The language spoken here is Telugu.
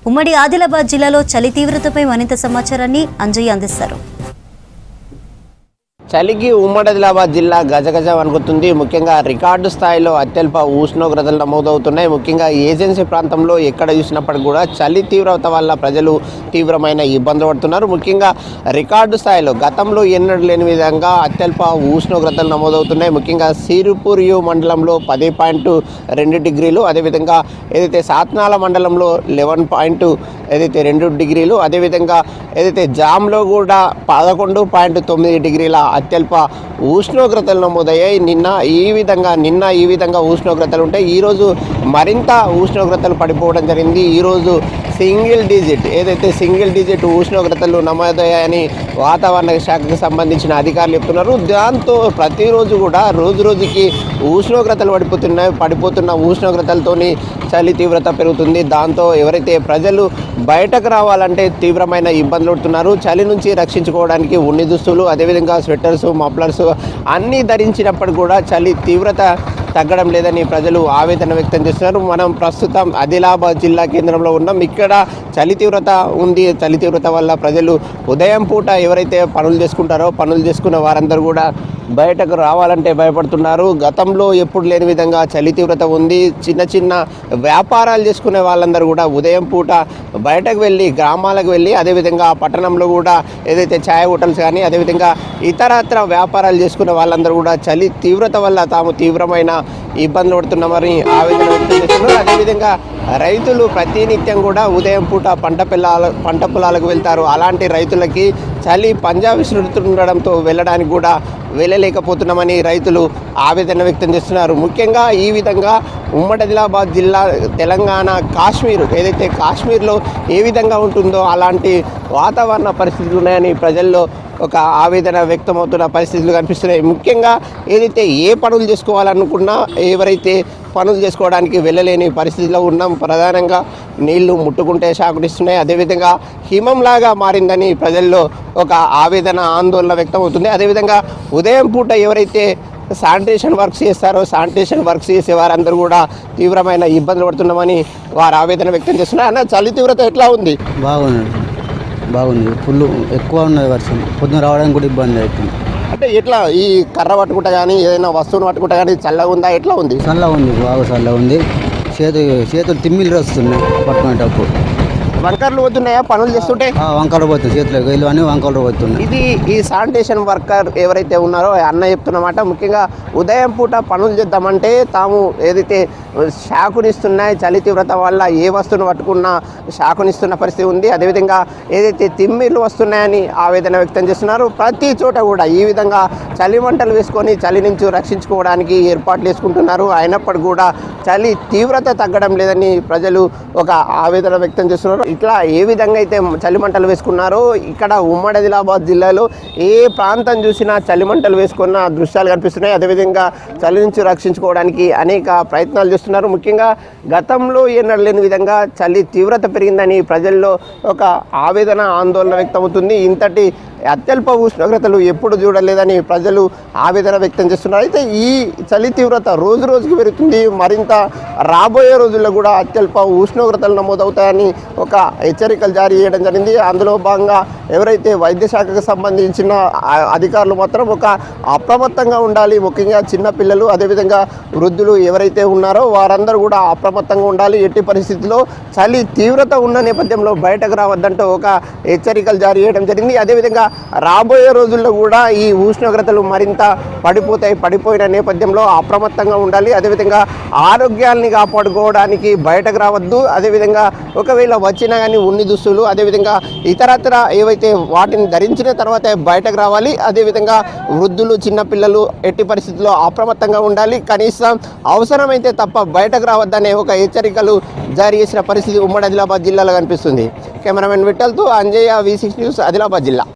ఉమ్మడి ఆదిలాబాద్ జిల్లాలో చలి తీవ్రతపై మరింత సమాచారాన్ని అంజయ్య అందిస్తారు. చలికి ఉమ్మడి ఆదిలాబాద్ జిల్లా గజగజ వణుకుతుంది. ముఖ్యంగా రికార్డు స్థాయిలో అత్యల్ప ఉష్ణోగ్రతలు నమోదవుతున్నాయి. ముఖ్యంగా ఏజెన్సీ ప్రాంతంలో ఎక్కడ చూసినప్పటికీ కూడా చలి తీవ్రత వల్ల ప్రజలు తీవ్రమైన ఇబ్బందులు పడుతున్నారు. ముఖ్యంగా రికార్డు స్థాయిలో గతంలో ఎన్నడూ లేని విధంగా అత్యల్ప ఉష్ణోగ్రతలు నమోదవుతున్నాయి. ముఖ్యంగా సిరుపూరియు మండలంలో 10.2 డిగ్రీలు, అదేవిధంగా ఏదైతే సాత్నాల మండలంలో 11.2 డిగ్రీలు, అదేవిధంగా ఏదైతే జామ్లో కూడా 11.9 డిగ్రీల అత్యల్ప ఉష్ణోగ్రతలు నమోదయ్యాయి. నిన్న ఈ విధంగా ఉష్ణోగ్రతలు ఉంటాయి. ఈరోజు మరింత ఉష్ణోగ్రతలు పడిపోవడం జరిగింది. ఈరోజు సింగిల్ డిజిట్ ఉష్ణోగ్రతలు నమోదయ్యాయని వాతావరణ శాఖకు సంబంధించిన అధికారులు చెప్తున్నారు. దాంతో ప్రతిరోజు కూడా రోజుకి ఉష్ణోగ్రతలు పడిపోతున్న ఉష్ణోగ్రతలతోని చలి తీవ్రత పెరుగుతుంది. దాంతో ఎవరైతే ప్రజలు బయటకు రావాలంటే తీవ్రమైన ఇబ్బందులు పడుతున్నారు. చలి నుంచి రక్షించుకోవడానికి ఉన్ని దుస్తులు, అదేవిధంగా స్వెటర్స్, మఫ్లర్స్ అన్నీ ధరించినప్పుడు కూడా చలి తీవ్రత తగ్గడం లేదని ప్రజలు ఆవేదన వ్యక్తం చేస్తున్నారు. మనం ప్రస్తుతం ఆదిలాబాద్ జిల్లా కేంద్రంలో ఉన్నాం. ఇక్కడ చలి తీవ్రత ఉంది. చలి తీవ్రత వల్ల ప్రజలు ఉదయం పూట ఎవరైతే పనులు చేసుకున్న వారందరూ కూడా బయటకు రావాలంటే భయపడుతున్నారు. గతంలో ఎప్పుడు లేని విధంగా చలి తీవ్రత ఉంది. చిన్న వ్యాపారాలు చేసుకునే వాళ్ళందరూ కూడా ఉదయం పూట బయటకు వెళ్ళి గ్రామాలకు వెళ్ళి, అదేవిధంగా పట్టణంలో కూడా ఏదైతే ఛాయ్ హోటల్స్ కానీ, అదేవిధంగా ఇతరత్ర వ్యాపారాలు చేసుకునే వాళ్ళందరూ కూడా చలి తీవ్రత వల్ల తాము తీవ్రమైన ఇబ్బందులు పడుతున్నామని ఆవేదన వ్యక్తం చేస్తున్నారు. అదేవిధంగా రైతులు ప్రతినిత్యం కూడా ఉదయం పూట పంట పొలాలకు వెళ్తారు. అలాంటి రైతులకి చలి పంజా విసురుతుండడంతో వెళ్ళడానికి కూడా వెళ్ళలేకపోతున్నామని రైతులు ఆవేదన వ్యక్తం చేస్తున్నారు. ముఖ్యంగా ఈ విధంగా ఉమ్మడి ఆదిలాబాద్ జిల్లా తెలంగాణ కాశ్మీర్లో ఏ విధంగా ఉంటుందో అలాంటి వాతావరణ పరిస్థితులు ఉన్నాయని ప్రజల్లో ఒక ఆవేదన వ్యక్తమవుతున్న పరిస్థితులు కనిపిస్తున్నాయి. ముఖ్యంగా ఏదైతే ఏ పనులు చేసుకోవాలనుకున్నా ఎవరైతే పనులు చేసుకోవడానికి వెళ్ళలేని పరిస్థితిలో ఉన్నాం. ప్రధానంగా నీళ్లు ముట్టుకుంటే షాకునిస్తున్నాయి. అదేవిధంగా హిమంలాగా మారిందని ప్రజల్లో ఒక ఆందోళన వ్యక్తమవుతుంది. అదేవిధంగా ఉదయం పూట ఎవరైతే శానిటేషన్ వర్క్స్ చేసే వారందరూ కూడా తీవ్రమైన ఇబ్బందులు పడుతున్నామని వారు ఆవేదన వ్యక్తం చేస్తున్నారు. అన్న, చలి తీవ్రత ఎట్లా ఉంది? బాగుంది. ఫుల్ ఎక్కువ ఉన్నది వర్షం. పొద్దున రావడానికి కూడా ఇబ్బంది అవుతుంది. అంటే ఎట్లా ఈ కర్ర పట్టుకుంటా కానీ ఏదైనా వస్తువును పట్టుకుంటా కానీ చల్లగా ఉందా? ఎట్లా ఉంది? చల్లగా ఉంది, బాగా చల్లగా ఉంది. చేతులు తిమ్మిలు వస్తున్నాయి పట్టుకునేటప్పుడు. వంకర్లు పోతున్నాయా పనులు చేస్తుంటే? వంకలు పోతున్నాయి, చేతులకు వెళ్ళి అని వంకలు పోతున్నాయి. ఇది ఈ శానిటేషన్ వర్కర్ ఎవరైతే ఉన్నారో అన్న చెప్తున్నమాట. ముఖ్యంగా ఉదయం పూట పనులు చేద్దామంటే తాము ఏదైతే షాకునిస్తున్నాయి, చలి తీవ్రత వల్ల ఏ వస్తువును పట్టుకున్నా షాకునిస్తున్న పరిస్థితి ఉంది. అదేవిధంగా ఏదైతే తిమ్మిర్లు వస్తున్నాయని ఆవేదన వ్యక్తం చేస్తున్నారు. ప్రతి చోట కూడా ఈ విధంగా చలి మంటలు వేసుకొని చలి నుంచి రక్షించుకోవడానికి ఏర్పాట్లు వేసుకుంటున్నారు. అయినప్పటికీ కూడా చలి తీవ్రత తగ్గడం లేదని ప్రజలు ఒక ఆవేదన వ్యక్తం చేస్తున్నారు. ఇట్లా ఏ విధంగా అయితే చలిమంటలు వేసుకున్నారో ఇక్కడ ఉమ్మడి ఆదిలాబాద్ జిల్లాలో ఏ ప్రాంతం చూసినా చలిమంటలు వేసుకున్న దృశ్యాలు కనిపిస్తున్నాయి. అదేవిధంగా చలి నుంచి రక్షించుకోవడానికి అనేక ప్రయత్నాలు చేస్తున్నారు. ముఖ్యంగా గతంలో ఎన్నడూ లేని విధంగా చలి తీవ్రత పెరిగిందని ప్రజల్లో ఒక ఆందోళన వ్యక్తమవుతుంది. ఇంతటి అత్యల్ప ఉష్ణోగ్రతలు ఎప్పుడు చూడలేదని ప్రజలు ఆవేదన వ్యక్తం చేస్తున్నారు. అయితే ఈ చలి తీవ్రత రోజుకి పెరుగుతుంది. మరింత రాబోయే రోజుల్లో కూడా అత్యల్ప ఉష్ణోగ్రతలు నమోదవుతాయని ఒక హెచ్చరికలు జారీ చేయడం జరిగింది. అందులో భాగంగా ఎవరైతే వైద్య శాఖకు సంబంధించిన అధికారులు మాత్రం ఒక అప్రమత్తంగా ఉండాలి. ముఖ్యంగా చిన్నపిల్లలు, అదేవిధంగా వృద్ధులు ఎవరైతే ఉన్నారో వారందరూ కూడా అప్రమత్తంగా ఉండాలి. ఎట్టి పరిస్థితుల్లో చలి తీవ్రత ఉన్న నేపథ్యంలో బయటకు రావద్దంటూ ఒక హెచ్చరికలు జారీ చేయడం జరిగింది. అదేవిధంగా రాబోయే రోజుల్లో కూడా ఈ ఉష్ణోగ్రతలు మరింత పడిపోయిన నేపథ్యంలో అప్రమత్తంగా ఉండాలి. అదేవిధంగా ఆరోగ్యాన్ని కాపాడుకోవడానికి బయటకు రావద్దు. అదేవిధంగా ఒకవేళ వచ్చినా కానీ ఉన్ని దుస్తులు, అదేవిధంగా ఇతరత్ర ఏవైతే వాటిని ధరించిన తర్వాతే బయటకు రావాలి. అదేవిధంగా వృద్ధులు, చిన్నపిల్లలు ఎట్టి పరిస్థితుల్లో అప్రమత్తంగా ఉండాలి. కనీసం అవసరమైతే తప్ప బయటకు రావద్దనే ఒక హెచ్చరికలు జారీ చేసిన పరిస్థితి ఉమ్మడి ఆదిలాబాద్ జిల్లాలో కనిపిస్తుంది. కెమెరామెన్ విఠల్తో అంజయ్య, V6 న్యూస్, ఆదిలాబాద్ జిల్లా.